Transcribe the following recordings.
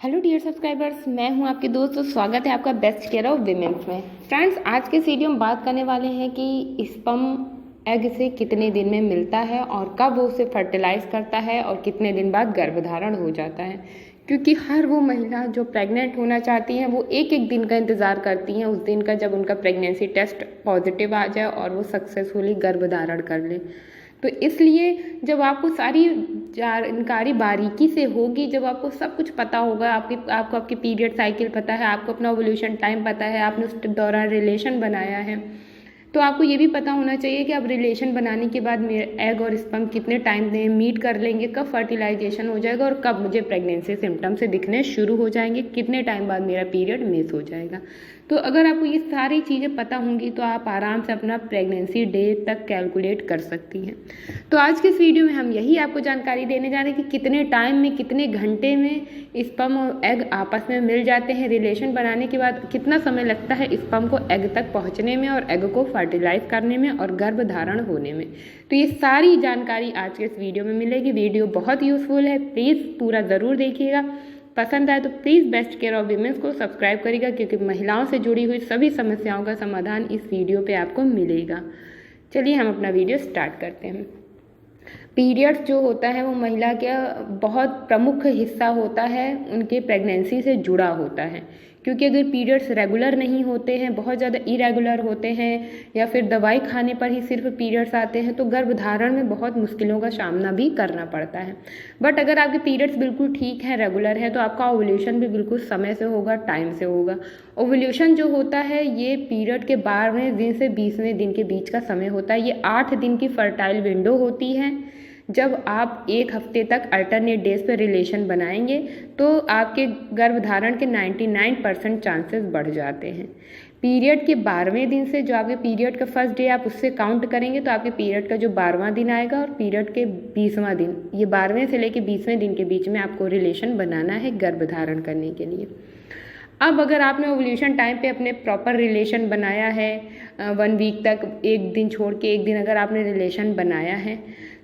Hello dear subscribers, मैं हूं आपके दोस्त। तो स्वागत है आपका बेस्ट केयर ऑफ विमेंस में। फ्रेंड्स, आज के इस वीडियो में बात करने वाले हैं कि स्पर्म एग से कितने दिन में मिलता है और कब वो उसे फर्टिलाइज करता है और कितने दिन बाद गर्भधारण हो जाता है। क्योंकि हर वो महिला जो प्रेग्नेंट होना चाहती हैं वो एक एक दिन का इंतज़ार करती हैं, उस दिन का जब उनका प्रेगनेंसी टेस्ट पॉजिटिव आ जाए और वो सक्सेसफुली गर्भधारण कर ले। तो इसलिए जब आपको सारी जानकारी बारीकी से होगी, जब आपको सब कुछ पता होगा, आपको आपकी पीरियड साइकिल पता है, आपको अपना ओव्यूलेशन टाइम पता है, आपने उस दौरान रिलेशन बनाया है, तो आपको ये भी पता होना चाहिए कि अब रिलेशन बनाने के बाद मेरे एग और स्पर्म कितने टाइम में मीट कर लेंगे, कब फर्टिलाइजेशन हो जाएगा और कब मुझे प्रेगनेंसी सिम्टम्स से दिखने शुरू हो जाएंगे, कितने टाइम बाद मेरा पीरियड मिस हो जाएगा। तो अगर आपको ये सारी चीज़ें पता होंगी तो आप आराम से अपना प्रेगनेंसी डे तक कैलकुलेट कर सकती हैं। तो आज के इस वीडियो में हम यही आपको जानकारी देने जा रहे हैं कि कितने टाइम में, कितने घंटे में स्पर्म और एग आपस में मिल जाते हैं। रिलेशन बनाने के बाद कितना समय लगता है स्पर्म को एग तक पहुंचने में और एग को फर्टिलाइज करने में और गर्भधारण होने में। तो ये सारी जानकारी आज के इस वीडियो में मिलेगी। वीडियो बहुत यूजफुल है, प्लीज़ पूरा ज़रूर देखिएगा। पसंद आए तो please best care of women's को सब्सक्राइब करिएगा, क्योंकि महिलाओं से जुड़ी हुई सभी समस्याओं का समाधान इस वीडियो पे आपको मिलेगा। चलिए हम अपना वीडियो स्टार्ट करते हैं। पीरियड्स जो होता है वो महिला का बहुत प्रमुख हिस्सा होता है, उनके प्रेगनेंसी से जुड़ा होता है। क्योंकि अगर पीरियड्स रेगुलर नहीं होते हैं, बहुत ज़्यादा इरेगुलर होते हैं या फिर दवाई खाने पर ही सिर्फ पीरियड्स आते हैं, तो गर्भधारण में बहुत मुश्किलों का सामना भी करना पड़ता है। बट अगर आपके पीरियड्स बिल्कुल ठीक है, रेगुलर है, तो आपका ओव्यूलेशन भी बिल्कुल समय से होगा, टाइम से होगा। ओव्यूलेशन जो होता है ये पीरियड के 12वें दिन से 20वें दिन के बीच का समय होता है। ये 8 दिन की फर्टाइल विंडो होती है। जब आप एक हफ्ते तक अल्टरनेट डेज पर रिलेशन बनाएंगे तो आपके गर्भधारण के 99% चांसेस बढ़ जाते हैं। पीरियड के 12वें दिन से, जो आपके पीरियड का फर्स्ट डे आप उससे काउंट करेंगे तो आपके पीरियड का जो 12वां दिन आएगा और पीरियड के 20वां दिन, ये 12वें से लेकर 20वें दिन के बीच में आपको रिलेशन बनाना है गर्भधारण करने के लिए। अब अगर आपने ओव्यूलेशन टाइम पे अपने प्रॉपर रिलेशन बनाया है, 1 वीक तक एक दिन छोड़ के एक दिन अगर आपने रिलेशन बनाया है,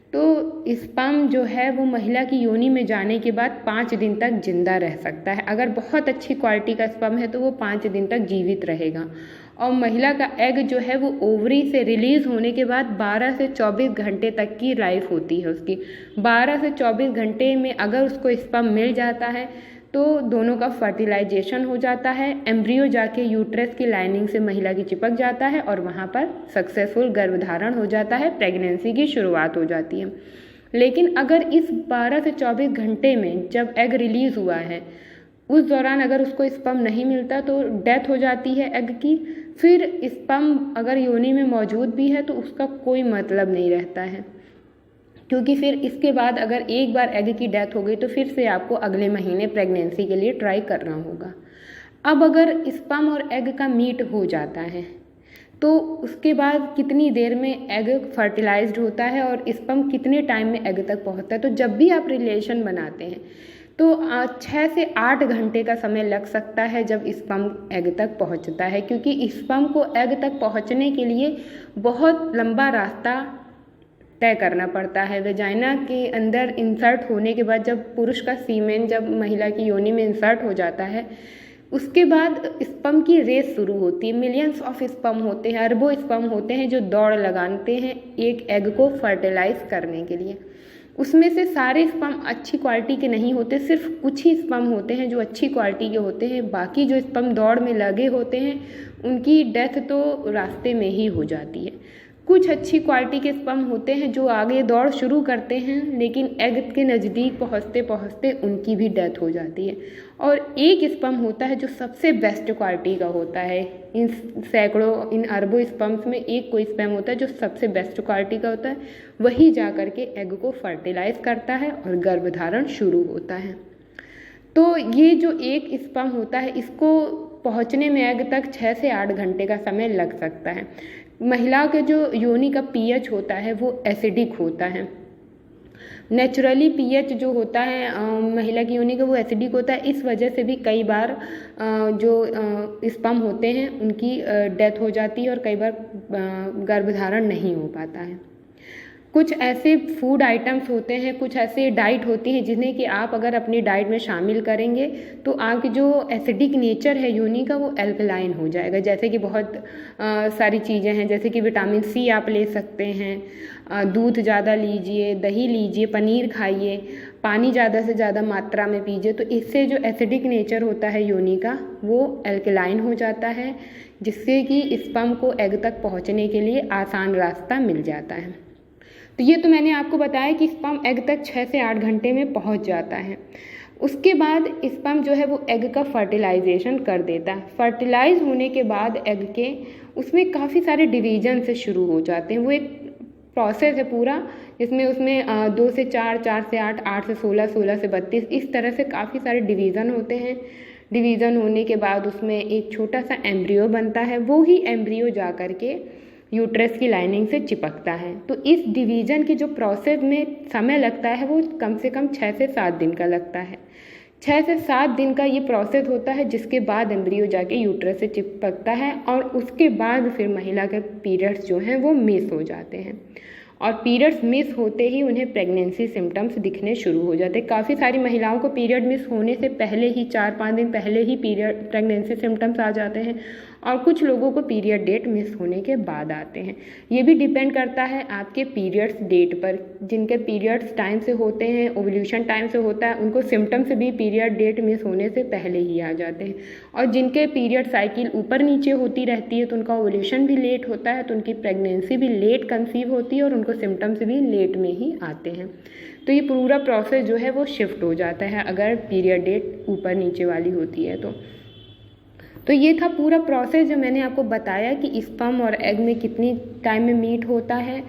तो स्पर्म जो है वो महिला की योनि में जाने के बाद 5 दिन तक जिंदा रह सकता है। अगर बहुत अच्छी क्वालिटी का स्पर्म है तो वो 5 दिन तक जीवित रहेगा। और महिला का एग जो है वो ओवरी से रिलीज होने के बाद 12 से 24 घंटे तक की लाइफ होती है उसकी। 12 से 24 घंटे में अगर उसको स्पर्म मिल जाता है तो दोनों का फर्टिलाइजेशन हो जाता है। एम्ब्रियो जाके यूट्रस की लाइनिंग से महिला की चिपक जाता है और वहाँ पर सक्सेसफुल गर्भधारण हो जाता है, प्रेगनेंसी की शुरुआत हो जाती है। लेकिन अगर इस 12 से 24 घंटे में जब एग रिलीज़ हुआ है उस दौरान अगर उसको स्पर्म नहीं मिलता तो डेथ हो जाती है एग की। फिर स्पर्म अगर योनि में मौजूद भी है तो उसका कोई मतलब नहीं रहता है, क्योंकि फिर इसके बाद अगर एक बार एग की डेथ हो गई तो फिर से आपको अगले महीने प्रेगनेंसी के लिए ट्राई करना होगा। अब अगर स्पर्म और एग का मीट हो जाता है तो उसके बाद कितनी देर में एग फर्टिलाइज्ड होता है और स्पर्म कितने टाइम में एग तक पहुंचता है। तो जब भी आप रिलेशन बनाते हैं तो 6 से 8 घंटे का समय लग सकता है जब स्पर्म एग तक पहुंचता है, क्योंकि स्पर्म को एग तक पहुंचने के लिए बहुत लंबा रास्ता तय करना पड़ता है। वेजाइना के अंदर इंसर्ट होने के बाद जब पुरुष का सीमेन जब महिला की योनि में इंसर्ट हो जाता है उसके बाद स्पर्म की रेस शुरू होती है। मिलियंस ऑफ स्पर्म होते हैं, अरबों स्पर्म होते हैं जो दौड़ लगाते हैं एक एग को फर्टिलाइज करने के लिए। उसमें से सारे स्पर्म अच्छी क्वालिटी के नहीं होते, सिर्फ कुछ ही स्पर्म होते हैं जो अच्छी क्वालिटी के होते हैं। बाकी जो स्पर्म दौड़ में लगे होते हैं उनकी डेथ तो रास्ते में ही हो जाती है। कुछ अच्छी क्वालिटी के स्पर्म होते हैं जो आगे दौड़ शुरू करते हैं, लेकिन एग के नज़दीक पहुँचते पहुँचते उनकी भी डेथ हो जाती है। और एक स्पर्म होता है जो सबसे बेस्ट क्वालिटी का होता है। इन सैकड़ों, इन अरबों स्पर्म्स में एक कोई स्पर्म होता है जो सबसे बेस्ट क्वालिटी का होता है, वही जा कर के एग को फर्टिलाइज करता है और गर्भधारण शुरू होता है। तो ये जो एक स्पर्म होता है इसको पहुँचने में एग तक 6 से 8 घंटे का समय लग सकता है। महिला के जो योनि का पीएच होता है वो एसिडिक होता है। नेचुरली पीएच जो होता है महिला की योनि का वो एसिडिक होता है। इस वजह से भी कई बार जो स्पर्म होते हैं उनकी डेथ हो जाती है और कई बार गर्भधारण नहीं हो पाता है। कुछ ऐसे फूड आइटम्स होते हैं, कुछ ऐसे डाइट होती हैं जिन्हें कि आप अगर अपनी डाइट में शामिल करेंगे तो आपकी जो एसिडिक नेचर है योनि का वो एल्कलाइन हो जाएगा। जैसे कि बहुत सारी चीज़ें हैं, जैसे कि विटामिन सी आप ले सकते हैं, दूध ज़्यादा लीजिए, दही लीजिए, पनीर खाइए, पानी ज़्यादा से ज़्यादा मात्रा में पीजिए। तो इससे जो एसिडिक नेचर होता है योनि का वो एल्कलाइन हो जाता है, जिससे कि स्पर्म को एग तक पहुंचने के लिए आसान रास्ता मिल जाता है। तो ये तो मैंने आपको बताया कि स्पर्म एग तक 6 से 8 घंटे में पहुंच जाता है। उसके बाद स्पर्म जो है वो एग का फर्टिलाइजेशन कर देता है। फर्टिलाइज होने के बाद एग के उसमें काफ़ी सारे डिवीजन से शुरू हो जाते हैं। वो एक प्रोसेस है पूरा, जिसमें उसमें 2 से 4, 4 से 8, 8 से 16, 16 से 32 इस तरह से काफ़ी सारे डिवीज़न होते हैं। डिवीज़न होने के बाद उसमें एक छोटा सा एम्ब्रियो बनता है। वो ही एम्ब्रियो जा कर के यूट्रस की लाइनिंग से चिपकता है। तो इस डिवीज़न के जो प्रोसेस में समय लगता है वो कम से कम 6 से 7 दिन का लगता है। 6 से 7 दिन का ये प्रोसेस होता है, जिसके बाद एम्ब्रियो जाके यूट्रस से चिपकता है और उसके बाद फिर महिला के पीरियड्स जो हैं वो मिस हो जाते हैं। और पीरियड्स मिस होते ही उन्हें प्रेगनेंसी सिम्टम्स दिखने शुरू हो जाते हैं। काफ़ी सारी महिलाओं को पीरियड मिस होने से पहले ही 4-5 दिन पहले ही प्रेगनेंसी सिम्टम्स आ जाते हैं और कुछ लोगों को पीरियड डेट मिस होने के बाद आते हैं। ये भी डिपेंड करता है आपके पीरियड्स डेट पर। जिनके पीरियड्स टाइम से होते हैं, ओव्यूलेशन टाइम से होता है, उनको सिम्टम्स भी पीरियड डेट मिस होने से पहले ही आ जाते हैं। और जिनके पीरियड साइकिल ऊपर नीचे होती रहती है तो उनका ओव्यूलेशन भी लेट होता है, तो उनकी प्रेगनेंसी भी लेट कंसीव होती है और उनको सिम्टम्स भी लेट में ही आते हैं। तो ये पूरा प्रोसेस जो है वो शिफ्ट हो जाता है अगर पीरियड डेट ऊपर नीचे वाली होती है तो ये था पूरा प्रोसेस जो मैंने आपको बताया कि स्पर्म और एग में कितनी टाइम में मीट होता है,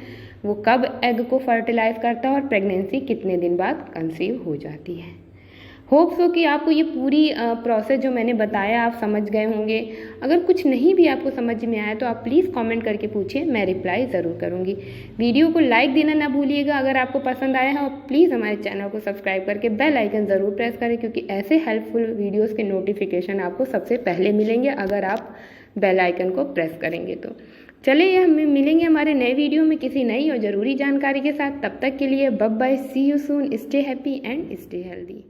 वो कब एग को फर्टिलाइज करता है और प्रेगनेंसी कितने दिन बाद कंसीव हो जाती है। होप सो कि आपको ये पूरी प्रोसेस जो मैंने बताया आप समझ गए होंगे। अगर कुछ नहीं भी आपको समझ में आया तो आप प्लीज़ कमेंट करके पूछिए, मैं रिप्लाई ज़रूर करूँगी। वीडियो को लाइक देना ना भूलिएगा। अगर आपको पसंद आया है और प्लीज़ हमारे चैनल को सब्सक्राइब करके बेल आइकन ज़रूर प्रेस करें, क्योंकि ऐसे हेल्पफुल वीडियोज़ के नोटिफिकेशन आपको सबसे पहले मिलेंगे अगर आप बेल आइकन को प्रेस करेंगे। तो चलिए हम मिलेंगे हमारे नए वीडियो में किसी नई और ज़रूरी जानकारी के साथ। तब तक के लिए bye bye, see you soon, stay happy and stay healthy.